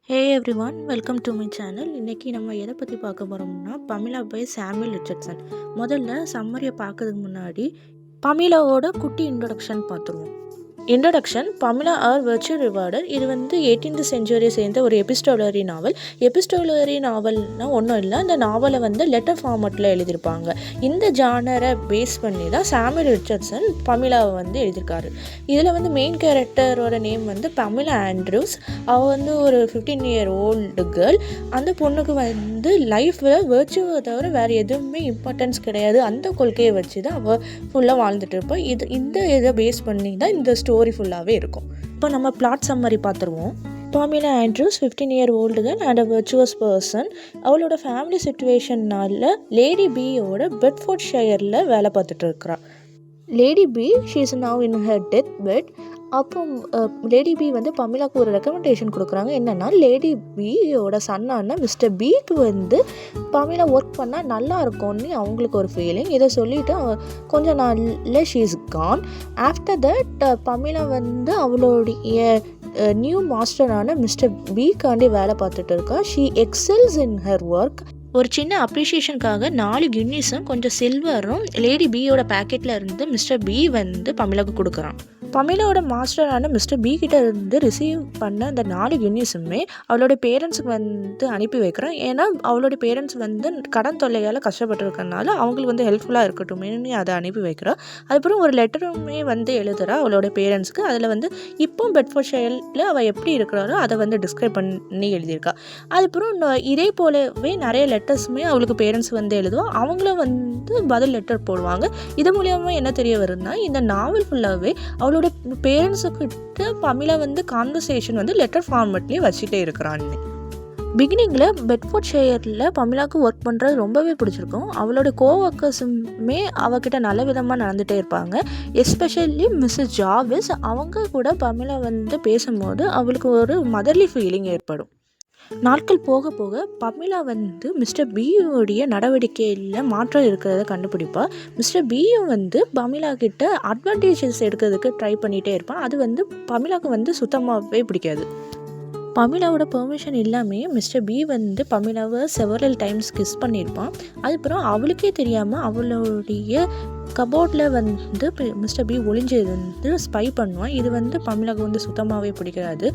Hey everyone, welcome to my channel. இன்றைக்கி நம்ம எதை பற்றி பார்க்க போகிறோம்னா பமிலா பை சாமுவேல் ரிச்சர்ட்சன். முதல்ல சம்மரியை பார்க்கறதுக்கு முன்னாடி பமிலாவோட குட்டி இன்ட்ரொடக்ஷன் பார்த்துருவோம். Introduction. Pamela or virtual rewarded. இது 18th செஞ்சுரியை சேர்ந்த ஒரு எபிஸ்டோலரி நாவல். எபிஸ்டோலரி நாவல்னால் ஒன்றும் இல்லை, அந்த நாவலை லெட்டர் ஃபார்மேட்டில் எழுதியிருப்பாங்க. இந்த ஜானரை பேஸ் பண்ணி தான் சாமுவேல் ரிச்சர்ட்சன் பமிலாவை எழுதியிருக்காரு. இதில் மெயின் கேரக்டரோட நேம் பமிலா ஆண்ட்ரூஸ். அவள் ஒரு 15-year-old கேர்ள். அந்த பொண்ணுக்கு லைஃப்பில் வெர்ச்சுவை தவிர வேறு எதுவுமே இம்பார்ட்டன்ஸ் கிடையாது. அந்த கொள்கையை வச்சு தான் அவள் ஃபுல்லாக வாழ்ந்துட்டு இருப்பாள். இந்த இதை பேஸ் பண்ணி தான் இந்த ஸ்டோரி ஃபுல்லாகவே இருக்கும். இப்போ நம்ம பிளாட் சம்மரி பார்த்துருவோம். Pamela Andrews 15-year-old girl and a virtuous person. அவளோட ஃபேமிலி சிச்சுவேஷன்னால லேடி பியோட பெட்ஃபோர்ட்ஷயரில் வேலை பார்த்துட்டு இருக்கிறா. Lady B she is now in her death bed. அப்போ லேடி பி பமிலாவுக்கு ஒரு ரெக்கமெண்டேஷன் கொடுக்குறாங்க. என்னென்னா, லேடி பியோட சன்னான மிஸ்டர் பிக்கு பமிலா ஒர்க் பண்ணால் நல்லா இருக்கும்னு அவங்களுக்கு ஒரு ஃபீலிங். இதை சொல்லிவிட்டு கொஞ்ச நாளில் she is gone. After that Pamela அவளுடைய நியூ மாஸ்டரான மிஸ்டர் பிக்காண்டி வேலை பார்த்துட்டு இருக்கா. She excels in her work. ஒரு சின்ன அப்ரிஷியேஷனுக்காக 4 கின்னிஸும் கொஞ்சம் சில்வரும் லேடி பியோட பேக்கெட்டில் இருந்து மிஸ்டர் பி பமிலாவுக்கு கொடுக்குறான். பமிலாவோட மாஸ்டரான மிஸ்டர் பி கிட்ட இருந்து ரிசீவ் பண்ண அந்த 4 கின்னிஸுமே அவளோட பேரண்ட்ஸுக்கு அனுப்பி வைக்கிறான். ஏன்னா அவளோட பேரண்ட்ஸ் கடன் தொல்லையால் கஷ்டப்பட்டுருக்கனால அவங்களுக்கு ஹெல்ப்ஃபுல்லாக இருக்கட்டும்னு அதை அனுப்பி வைக்கிறான். அதுக்கப்புறம் ஒரு லெட்டருமே எழுதுறா அவளோட பேரண்ட்ஸ்க்கு. அதில் இப்போ பெட்ஃபோர்ட்ஷயரில் அவள் எப்படி இருக்கிறாரோ அதை டிஸ்கிரைப் பண்ணி எழுதியிருக்கா. அதுக்கப்புறம் இதே போலவே நிறைய லெட்டர்ஸுமே அவளுக்கு பேரண்ட்ஸ் எழுதுவோம். அவங்களும் பதில் லெட்டர் போடுவாங்க. இது மூலியமாக என்ன தெரிய வருதுன்னா, இந்த நாவல் ஃபுல்லாகவே அவளோட பேரண்ட்ஸுக்கிட்ட பமிலா கான்வர்சேஷன் லெட்டர் ஃபார்மேட்லேயே வச்சுட்டே இருக்கிறான்னு. பிகினிங்கில் பெட்ஃபோர்ட்ஷயரில் பமிலாவுக்கு ஒர்க் பண்ணுறது ரொம்பவே பிடிச்சிருக்கும். அவளோட கோவர்க்கர்ஸுமே அவகிட்ட நல்ல விதமாக நடந்துகிட்டே இருப்பாங்க. Especially Mrs Jarvis. அவங்க கூட பமிலா பேசும்போது அவளுக்கு ஒரு மதர்லி ஃபீலிங் ஏற்படும். நாட்கள் போக போக பமிலா மிஸ்டர் பியோடைய நடவடிக்கையில் மாற்றம் இருக்கிறத கண்டுபிடிப்பா. மிஸ்டர் பியும் பமிலா கிட்ட அட்வான்டேஜஸ் எடுக்கிறதுக்கு ட்ரை பண்ணிகிட்டே இருப்பான். அது பமிலாவுக்கு சுத்தமாகவே பிடிக்காது. பமிலாவோட பெர்மிஷன் இல்லாமல் மிஸ்டர் பி பமிலாவை செவரல் டைம்ஸ் கிஸ் பண்ணியிருப்பான். அதுக்கப்புறம் அவளுக்கே தெரியாமல் அவளுடைய கபோர்டில் மிஸ்டர் பி ஒளிஞ்சு ஸ்பை பண்ணுவான். இது பமிலாவுக்கு சுத்தமாகவே பிடிக்காது.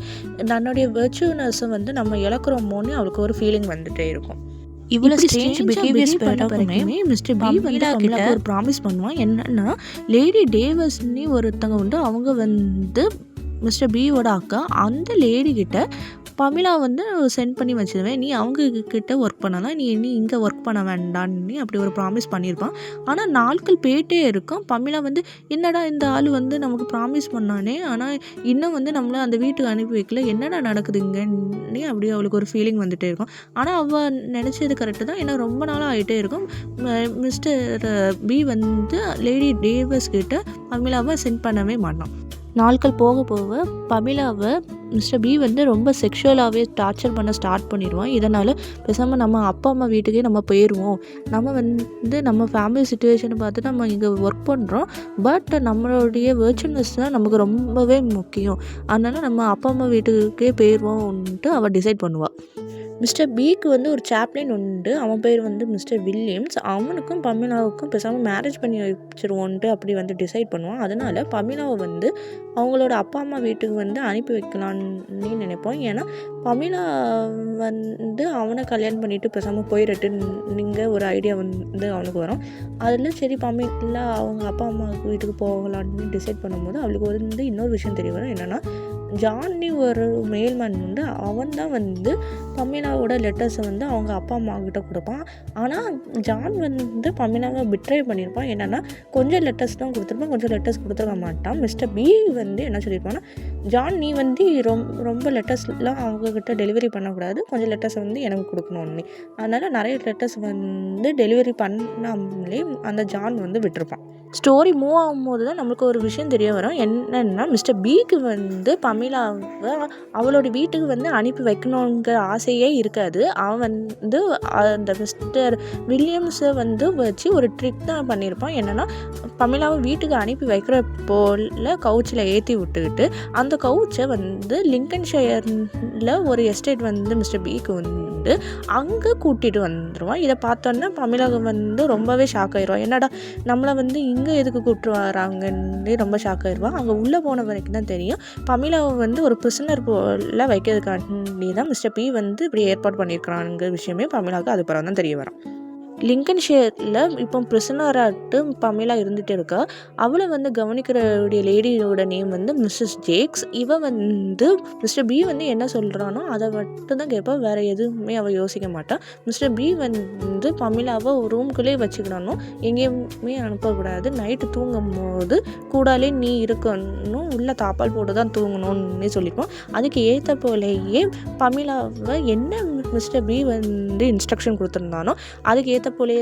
தன்னுடைய வெர்ச்சுவனஸும் நம்ம இழக்கிறோமோன்னு அவளுக்கு ஒரு ஃபீலிங் வந்துட்டே இருக்கும். இவ்வளோ ஸ்ட்ரேஞ்ச் பிஹேவியர்ஸ் பண்ணப்பமே மிஸ்டர் பி பமிலா ஒரு ப்ராமிஸ் பண்ணுவான். என்னன்னா, லேடி டேவஸ்னு ஒருத்தங்க அவங்க மிஸ்டர் பியோட அக்கா. அந்த லேடி கிட்ட பமிலா சென்ட் பண்ணி வச்சிருவேன், நீ அவங்க கிட்ட ஒர்க் பண்ணலாம், நீ இங்கே ஒர்க் பண்ண வேண்டான்னு அப்படி ஒரு ப்ராமிஸ் பண்ணியிருப்பான். ஆனால் நாட்கள் போயிட்டே இருக்கும். பமிலா என்னடா இந்த ஆள் நமக்கு ப்ராமிஸ் பண்ணானே, ஆனால் இன்னும் நம்மளை அந்த வீட்டுக்கு அனுப்பி வைக்கல, என்னடா நடக்குதுங்கன்னு அப்படி அவளுக்கு ஒரு ஃபீலிங் வந்துகிட்டே இருக்கும். ஆனால் அவள் நினச்சது கரெக்டு தான். ஏன்னா ரொம்ப நாளாக ஆகிட்டே இருக்கும். மிஸ்டர் பி லேடி டேவஸ் கிட்ட பமிலாவை சென்ட் பண்ணவே மாட்டான். நாட்கள் போக போக பமிலாவை மிஸ்டர் பி ரொம்ப செக்ஷுவலாகவே டார்ச்சர் பண்ண ஸ்டார்ட் பண்ணிடுவான். இதனால் பேசாமல் நம்ம அப்பா அம்மா வீட்டுக்கே நம்ம போயிடுவோம், நம்ம நம்ம ஃபேமிலி சுச்சுவேஷனை பார்த்து நம்ம இங்கே ஒர்க் பண்ணுறோம், பட் நம்மளுடைய வெர்ச்சுவல்னஸ் தான் நமக்கு ரொம்பவே முக்கியம், அதனால் நம்ம அப்பா அம்மா வீட்டுக்கே போயிடுவோம்ன்ட்டு அவள் டிசைட் பண்ணுவாள். மிஸ்டர் பிக்கு ஒரு சாப்ளின் உண்டு. அவன் பேர் மிஸ்டர் வில்லியம்ஸ். அவனுக்கும் பமிலாவுக்கும் பேசாமல் மேரேஜ் பண்ணி வச்சிருவோன்ட்டு அப்படி டிசைட் பண்ணுவான். அதனால் பமிலாவை அவங்களோட அப்பா அம்மா வீட்டுக்கு அனுப்பி வைக்கலான்னு நினைப்போம். ஏன்னா பமிலா அவனை கல்யாணம் பண்ணிவிட்டு பேசாமல் போயிடட்டுன்னு ஒரு ஐடியா அவனுக்கு வரும். அதில் சரி பமிலா அவங்க அப்பா அம்மா வீட்டுக்கு போகலான்னு டிசைட் பண்ணும்போது அவளுக்கு இன்னொரு விஷயம் தெரிய வரும். என்னென்னா, ஜான்னி ஒரு மேல்மேன் அவன் தான் பமிலாவோட லெட்டர்ஸை அவங்க அப்பா அம்மா கிட்ட கொடுப்பான். ஆனால் ஜான் பமிலாவை பிட்ரே பண்ணியிருப்பான். என்னென்னா, கொஞ்சம் லெட்டர்ஸ் தான் கொடுத்துருப்பான், கொஞ்சம் லெட்டர்ஸ் கொடுத்துருக்க மாட்டான். மிஸ்டர் பி என்ன சொல்லியிருப்பான்னா, ஜான் நீ ரொம்ப லெட்டர்ஸ்லாம் அவங்கக்கிட்ட டெலிவரி பண்ணக்கூடாது, கொஞ்சம் லெட்டர்ஸை எனக்கு கொடுக்கணும்னு. அதனால் நிறைய லெட்டர்ஸ் டெலிவரி பண்ணாமலே அந்த ஜான் விட்டுருப்பான். ஸ்டோரி மூவ் ஆகும்போது தான் நம்மளுக்கு ஒரு விஷயம் தெரிய வரும். என்னென்னா, மிஸ்டர் பிக்கு பமிலாவை அவளோட வீட்டுக்கு வந்து அனுப்பி வைக்கணுங்கிற ஆசையே இருக்காது. அவன் வந்து அந்த மிஸ்டர் வில்லியம்ஸை வந்து வச்சு ஒரு ட்ரிக் தான் பண்ணியிருப்பான். என்னென்னா பமிலாவை வீட்டுக்கு அனுப்பி வைக்கிற போல் கவுச்சில் ஏற்றி விட்டுக்கிட்டு அந்த கவுச்சை வந்து லிங்கன்ஷயரில் ஒரு எஸ்டேட் வந்து மிஸ்டர் பிக்கு வந்து அங்கே கூட்டிகிட்டு வந்துடுவான். இதை பார்த்தோன்னா பமிலாவை வந்து ரொம்பவே ஷாக் ஆயிடுவான். என்னடா நம்மளை வந்து இங்கே எதுக்கு கூப்பிட்டு வராங்கன்னு ரொம்ப ஷாக் ஆயிடுவான். அங்கே உள்ளே போன வரைக்கும் தான் தெரியும் பமிலாவை வந்து ஒரு பிரிசனர் போல் வைக்கிறதுக்காண்டி தான் மிஸ்டர் பி வந்து இப்படி ஏற்பாடு பண்ணியிருக்கிறாங்கிற விஷயமே பமிலாவுக்கு அது பிறகு தான் தெரிய வரும். லிங்கன்ஷயரில் இப்போ பிரிசனராட்டு பமிலா இருந்துகிட்டே இருக்கா. அவளை வந்து கவனிக்கிறவுடைய லேடியோட நேம் வந்து மிஸ்ஸஸ் ஜேக்ஸ். வந்து மிஸ்டர் பி வந்து என்ன சொல்கிறானோ அதை மட்டும்தான் கேட்பா, வேறு எதுவுமே அவள் யோசிக்க மாட்டாள். மிஸ்டர் பி வந்து பமிலாவை ஒரு ரூம்குள்ளே வச்சுக்கணும், எங்கேயுமே அனுப்பக்கூடாது, நைட்டு தூங்கும் போது கூடாலே நீ இருக்கணும், உள்ள தாப்பால் போட்டு தான் தூங்கணும்னு சொல்லிப்போம். அதுக்கு ஏற்ற போலேயே பமிலாவை என்ன மிஸ்டர் பி வந்து இன்ஸ்ட்ரக்ஷன் கொடுத்துருந்தானோ அதுக்கு ஏற்ற போலே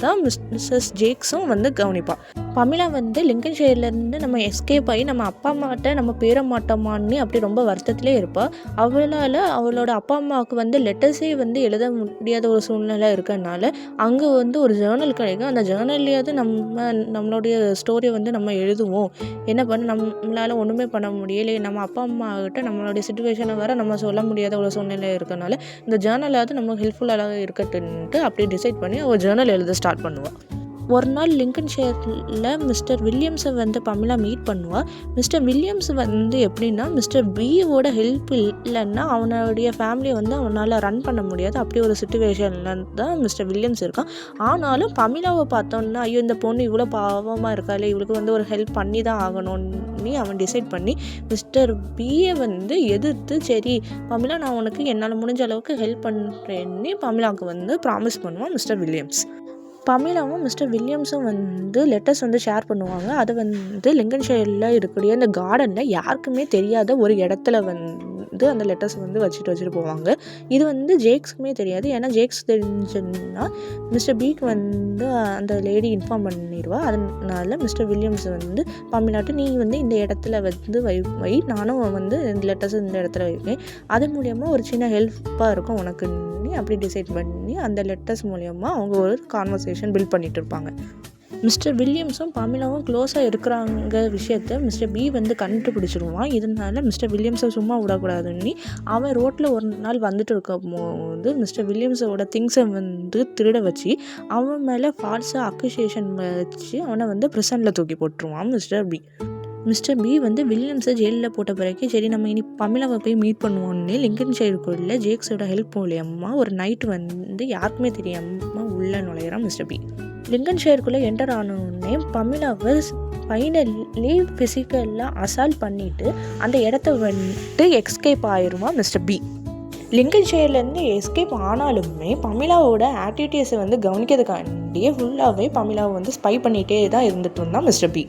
தான் மிஸ்ஸஸ் ஜேக்ஸும் வந்து கவனிப்பாள். பமிலா வந்து லிங்கன்ஷயர்லேருந்து நம்ம எஸ்கேப் ஆகி நம்ம அப்பா அம்மாட்ட நம்ம பேர மாட்டோமான்னு அப்படி ரொம்ப வருத்தத்திலே இருப்பாள். அவளால் அவளோட அப்பா அம்மாவுக்கு வந்து லெட்டர்ஸே வந்து எழுத முடியாத ஒரு சூழ்நிலை இருக்கிறதுனால அங்கே வந்து ஒரு ஜேர்னல் கிடைக்கும். அந்த ஜேர்னல்லையாவது நம்மளுடைய ஸ்டோரியை வந்து நம்ம எழுதுவோம். என்ன பண்ண நம்மளால் ஒன்றுமே பண்ண முடியலை, நம்ம அப்பா அம்மாக்கிட்ட நம்மளுடைய சிச்சுவேஷனை வேறு நம்ம சொல்ல முடியாத ஒரு சூழ்நிலை இருக்கிறனால இந்த ஜேர்னலாவது நமக்கு ஹெல்ப்ஃபுல்லாக இருக்கட்டுன்ட்டு அப்படி டிசைட் பண்ணி அவள் ஜேர்னல் எழுத ஸ்டார்ட் பண்ணுவாள். ஒரு நாள் லிங்கன்ஷயரில் மிஸ்டர் வில்லியம்ஸை வந்து பமிலா மீட் பண்ணுவாள். மிஸ்டர் வில்லியம்ஸ் வந்து எப்படின்னா மிஸ்டர் பியோட ஹெல்ப் இல்லைன்னா அவனுடைய ஃபேமிலியை வந்து அவனால் ரன் பண்ண முடியாது. அப்படி ஒரு சுச்சுவேஷனில் தான் மிஸ்டர் வில்லியம்ஸ் இருக்கான். ஆனாலும் பமிலாவை பார்த்தோன்னா ஐயோ இந்த பொண்ணு இவ்வளோ பாவமாக இருக்காளே, இவளுக்கு வந்து ஒரு ஹெல்ப் பண்ணி தான் ஆகணும்னு அவன் டிசைட் பண்ணி மிஸ்டர் பியை வந்து எதிர்த்து சரி பமிலா நான் உனக்கு என்னால் முடிஞ்ச அளவுக்கு ஹெல்ப் பண்ணுறேன்னு பமிலாவுக்கு வந்து ப்ராமிஸ் பண்ணுவான் மிஸ்டர் வில்லியம்ஸ். பமிலாவும் மிஸ்டர் வில்லியம்ஸும் வந்து லெட்டர்ஸ் வந்து ஷேர் பண்ணுவாங்க. அது வந்து லிங்கன்ஷயரில் இருக்கக்கூடிய அந்த கார்டனில் யாருக்குமே தெரியாத ஒரு இடத்துல வந்து அந்த லெட்டர்ஸ் வந்து வச்சுட்டு போவாங்க. இது வந்து ஜேக்ஸுக்குமே தெரியாது. ஏன்னா ஜேக்ஸ் தெரிஞ்சுன்னா மிஸ்டர் பிக்கு வந்து அந்த லேடி இன்ஃபார்ம் பண்ணிடுவா. அதனால மிஸ்டர் வில்லியம்ஸ் வந்து பமிலாட்டு நீ வந்து இந்த இடத்துல வந்து வை நானும் வந்து இந்த லெட்டர்ஸ் இந்த இடத்துல வைப்பேன், அது மூலயமா ஒரு சின்ன ஹெல்ப்பாக இருக்கும் உனக்கு அப்படி டிசைட் பண்ணி அந்த லெட்டர்ஸ் மூலயமா அவங்க ஒரு கான்வர்சேஷன் பில்ட் பண்ணிட்டு இருப்பாங்க. மிஸ்டர் வில்லியம்ஸும் பமிலாவும் க்ளோஸாக இருக்கிறாங்க விஷயத்த மிஸ்டர் பி வந்து கண்டுபிடிச்சிருவான். இதனால மிஸ்டர் வில்லியம்ஸை சும்மா விடக்கூடாதுன்னு அவன் ரோட்டில் ஒரு நாள் வந்துட்டு இருக்கும் போது மிஸ்டர் வில்லியம்ஸோட திங்ஸை வந்து திருட வச்சு அவன் மேலே ஃபால்ஸாக அக்யூசேஷன் வச்சு அவனை வந்து ப்ரிசனில் தூக்கி போட்டுருவான் மிஸ்டர் பி வந்து வில்லியம்ஸை ஜெயிலில் போட்ட பிறகு சரி நம்ம இனி பமிலாவை போய் மீட் பண்ணுவோன்னு லிங்கன்ஷயருக்குள்ள ஜேக்ஸோட ஹெல்ப் மூலியமா ஒரு நைட்டு வந்து யாருக்குமே தெரியாமல் உள்ளே நுழையிறான் மிஸ்டர் பி. லிங்கன்ஷயருக்குள்ளே என்டர் ஆனோடனே பமிலாவை ஃபைனலி ஃபிசிக்கலாக அசால்ட் பண்ணிவிட்டு அந்த இடத்த வந்துட்டு எஸ்கேப் ஆயிடுவான் மிஸ்டர் பி. லிங்கன்ஷயர்லேருந்து எஸ்கேப் ஆனாலுமே பமிலாவோட ஆக்டிவிட்டீஸை வந்து கவனிக்கிறதுக்காண்டியே ஃபுல்லாகவே பமிலாவை வந்து ஸ்பை பண்ணிகிட்டே தான் இருந்துட்டு இருந்தான் மிஸ்டர் பி.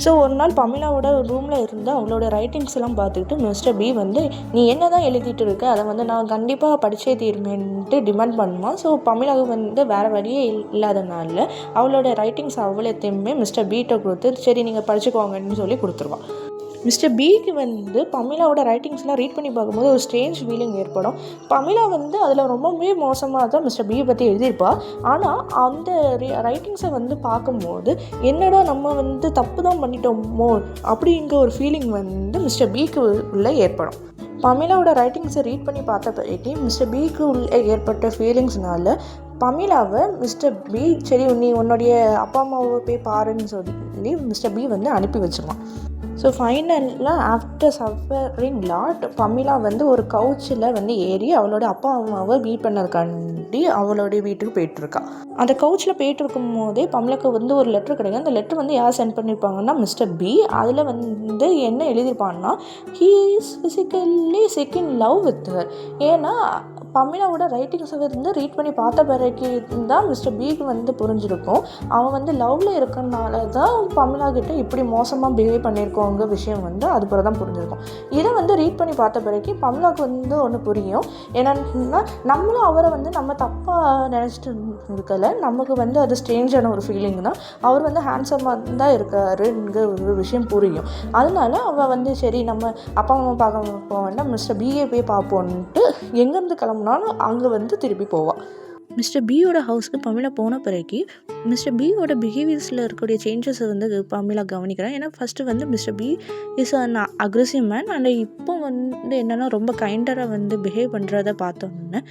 ஸோ ஒரு நாள் பமிலாவோட ரூமில் இருந்து அவளோட ரைட்டிங்ஸ் எல்லாம் பார்த்துக்கிட்டு மிஸ்டர் பி வந்து நீ என்ன தான் எழுதிட்டு இருக்க, அதை வந்து நான் கண்டிப்பாக படித்தே தீருமேன்ட்டு டிமாண்ட் பண்ணுவான். ஸோ பமிலாவுக்கு வந்து வேறு வழியே இல்லாதனால அவளோட ரைட்டிங்ஸ் அவ்வளோத்தையுமே மிஸ்டர் பீட்டை கொடுத்து சரி நீங்கள் படிச்சுக்கோங்கன்னு சொல்லி கொடுத்துருவான். மிஸ்டர் பிக்கு வந்து பமிலாவோட ரைட்டிங்ஸ்லாம் ரீட் பண்ணி பார்க்கும்போது ஒரு ஸ்ட்ரேஞ்ச் ஃபீலிங் ஏற்படும். பமிலா வந்து அதில் ரொம்பவே மோசமாக தான் மிஸ்டர் பியை பற்றி எழுதியிருப்பா. ஆனால் அந்த ரைட்டிங்ஸை வந்து பார்க்கும்போது என்னடா நம்ம வந்து தப்பு தான் பண்ணிட்டோமோ அப்படிங்கிற ஒரு ஃபீலிங் வந்து மிஸ்டர் பிக்கு உள்ளே ஏற்படும். பமிலாவோட ரைட்டிங்ஸை ரீட் பண்ணி பார்த்த பிறகு மிஸ்டர் பிக்கு உள்ளே ஏற்பட்ட ஃபீலிங்ஸ்னால பமிலாவை மிஸ்டர் பி சரி நீ உன்னுடைய அப்பா அம்மாவை போய் பாருன்னு சொல்லி மிஸ்டர் பி வந்து அனுப்பி வச்சுருவான். ஸோ ஃபைனலாக ஆஃப்டர் சஃபரிங் லாட் பமிலா வந்து ஒரு கவுச்சில் வந்து ஏறி அவளோட அப்பா அம்மாவை மீட் பண்ணதுக்காண்டி அவளோடைய வீட்டுக்கு போயிட்டுருக்கா. அந்த கவுச்சில் போயிட்டு இருக்கும் போதே பமிலாக்கு வந்து ஒரு லெட்ரு கிடைக்கும். அந்த லெட்ரு வந்து யார் சென்ட் பண்ணியிருப்பாங்கன்னா மிஸ்டர் பி. அதில் வந்து என்ன எழுதியிருப்பான்னா he is physically sick in love with her. ஏன்னா பமிலாவோட ரைட்டிங்ஸை வந்து ரீட் பண்ணி பார்த்த பிறகு தான் மிஸ்டர் பிக்கு வந்து புரிஞ்சிருக்கும். அவன் வந்து லவ்வில் இருக்கனால தான் பமிலா கிட்ட இப்படி மோசமாக பிஹேவ் பண்ணியிருக்கோங்க விஷயம் வந்து அது பிறகு தான் புரிஞ்சிருக்கும். இதை வந்து ரீட் பண்ணி பார்த்த பிறகு பமிலாவுக்கு வந்து ஒன்று புரியும். என்னன்னா நம்மளும் அவரை வந்து நம்ம தப்பாக நினச்சிட்டு இருக்கல, நமக்கு வந்து அது ஸ்ட்ரேஞ்சான ஒரு ஃபீலிங் தான். அவர் வந்து ஹேண்ட்ஸமாக தான் இருக்காருங்கிற ஒரு விஷயம் புரியும். அதனால அவள் வந்து சரி நம்ம அப்பா அம்மா பார்க்க போக வேண்டாம், மிஸ்டர் பிஏ போய் பார்ப்போன்ட்டு எங்கேருந்து கிளம்புனாலும் அங்கே வந்து திருப்பி போவாள். மிஸ்டர் பியோட ஹவுஸ்க்கு பமிலா போன பிறகு மிஸ்டர் பியோட பிஹேவியர்ஸில் இருக்கக்கூடிய சேஞ்சஸை வந்து பமிலா கவனிக்கிறேன். ஏன்னா ஃபஸ்ட்டு வந்து Mr B is an aggressive man and இப்போ வந்து என்னென்னா ரொம்ப கைண்டராக வந்து பிஹேவ் பண்ணுறத பார்த்தோன்னே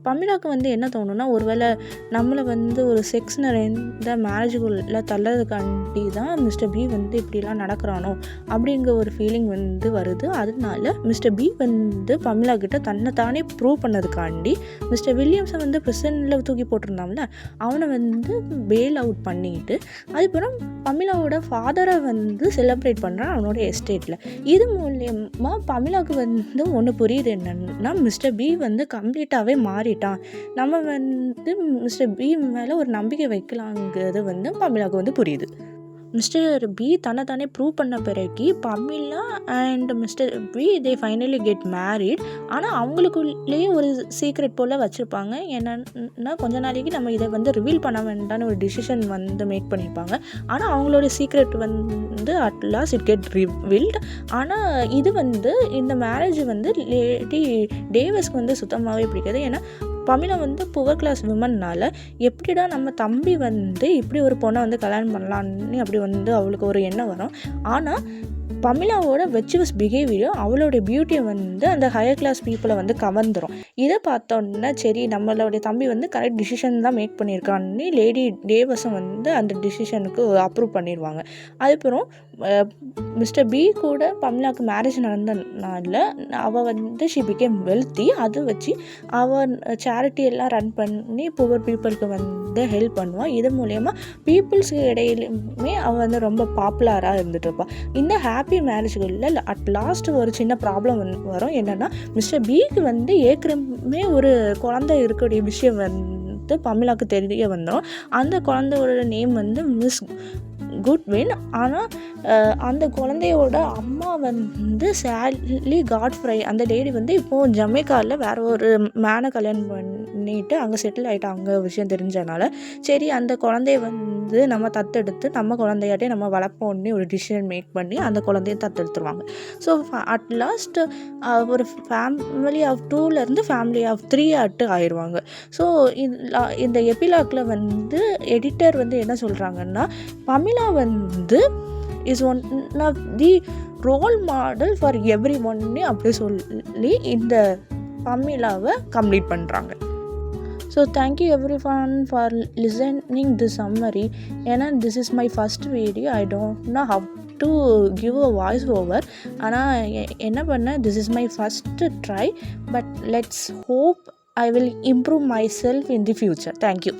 பமிலாவுக்கு வந்து என்ன தோணுன்னா, ஒருவேளை நம்மளை வந்து ஒரு செக்ஸ் நிறைந்த மேரேஜுக்குள்ளே தள்ளதுக்காண்டி தான் மிஸ்டர் பி வந்து இப்படிலாம் நடக்கிறானோ அப்படிங்கிற ஒரு ஃபீலிங் வந்து வருது. அதனால மிஸ்டர் பி வந்து பமிலா கிட்ட தன்னைத்தானே ப்ரூவ் பண்ணதுக்காண்டி மிஸ்டர் வில்லியம்ஸை வந்து ப்ரிசனில் தூக்கி போட்டிருந்தாம்ல, அவனை வந்து பெயில் அவுட் பண்ணிக்கிட்டு அதுக்கப்புறம் பமிலாவோட ஃபாதரை வந்து செலிப்ரேட் பண்ணுறான் அவனோட எஸ்டேட்டில். இது மூலயமா பமிலாவுக்கு வந்து ஒன்று புரியுது, என்னன்னா மிஸ்டர் பி வந்து கம்ப்ளீட்டாகவே மாறிட்டான், நம்ம வந்து மிஸ்டர் பி மேலே ஒரு நம்பிக்கை வைக்கலாங்கிறது வந்து பமிலாவுக்கு வந்து புரியுது. மிஸ்டர் பி தன்னைத்தானே ப்ரூவ் பண்ண பிறகு Pamela and Mr B they finally get married. ஆனால் அவங்களுக்குள்ளேயே ஒரு சீக்ரெட் போல் வச்சுருப்பாங்க. என்னன்னா கொஞ்ச நாளைக்கு நம்ம இதை வந்து ரிவீல் பண்ண வேண்டாம்னு ஒரு டிசிஷன் வந்து மேக் பண்ணியிருப்பாங்க. ஆனால் அவங்களோட சீக்ரெட் வந்து at lost it get revealed. ஆனால் இது வந்து இந்த மேரேஜ் வந்து லேடி டேவிஸ்க்கு வந்து சுத்தமாகவே பிடிக்காது. ஏன்னா பமிலா வந்து புவர் கிளாஸ் விமன்னால் எப்படிடா நம்ம தம்பி வந்து இப்படி ஒரு பொண்ணை வந்து கல்யாணம் பண்ணலான்னு அப்படி வந்து அவளுக்கு ஒரு எண்ணம் வரும். ஆனால் பமிலாவோட வெச்சுவஸ் பிஹேவியரும் அவளுடைய பியூட்டியை வந்து அந்த ஹையர் கிளாஸ் பீப்புளை வந்து கவர்ந்துடும். இதை பார்த்தோன்னா சரி நம்மளுடைய தம்பி வந்து கரெக்ட் டிசிஷன் தான் மேக் பண்ணியிருக்கான்னு லேடி டேவஸும் வந்து அந்த டிசிஷனுக்கு அப்ரூவ் பண்ணிடுவாங்க. அதுக்கப்புறம் மிஸ்டர் பி கூட பமிலாவுக்கு மேரேஜ் நடந்தனால அவள் வந்து ஷி பிகேம் வெல்த்தி. அதை வச்சு அவள் சேரிட்டி எல்லாம் ரன் பண்ணி புவர் பீப்புளுக்கு வந்து ஹெல்ப் பண்ணுவாள். இது மூலயமா பீப்புள்ஸுக்கு இடையிலுமே அவள் வந்து ரொம்ப பாப்புலராக இருந்துட்டு இருப்பாள். இந்த ஹாப்பி மேரேஜ்களில் அட் லாஸ்ட் ஒரு சின்ன ப்ராப்ளம் வரும். என்னென்னா மிஸ்டர் பிக்கு வந்து ஏற்கனவே ஒரு குழந்தை இருக்கக்கூடிய விஷயம் வந்து பமிலாவுக்கு தெரிய வந்துடும். அந்த குழந்தையோட நேம் வந்து மிஸ் குட்வின். ஆனால் அந்த குழந்தையோட அம்மா வந்து சாலி காட்ஃப்ரை, அந்த லேடி வந்து இப்போது ஜமேக்காவில் வேற ஒரு மேனை கல்யாணம் பண்ணிட்டு அங்கே செட்டில் ஆகிட்டாங்க விஷயம் தெரிஞ்சனால சரி அந்த குழந்தைய வந்து நம்ம தத்தெடுத்து நம்ம குழந்தையாட்டே நம்ம வளர்ப்போன்னு ஒரு டிசிஷன் மேக் பண்ணி அந்த குழந்தைய தத்தெடுத்துருவாங்க. ஸோ அட் லாஸ்ட் ஒரு ஃபேமிலி ஆஃப் 2லேருந்து ஃபேமிலி ஆஃப் 3 ஆயிடுவாங்க. ஸோ இந்த எபிலாக்ல வந்து எடிட்டர் வந்து என்ன சொல்கிறாங்கன்னா, பமிலா வந்து is one of the role model for every one அப்படி சொல்லி இந்த பமிலாவை கம்ப்ளீட் பண்ணுறாங்க. So thank you every one for listening the summary. ஏன்னா this is my first video, I don't know how to give a voice over. ஆனால் என்ன பண்ணேன், this is my first try, but let's hope I will improve myself in the future. Thank you.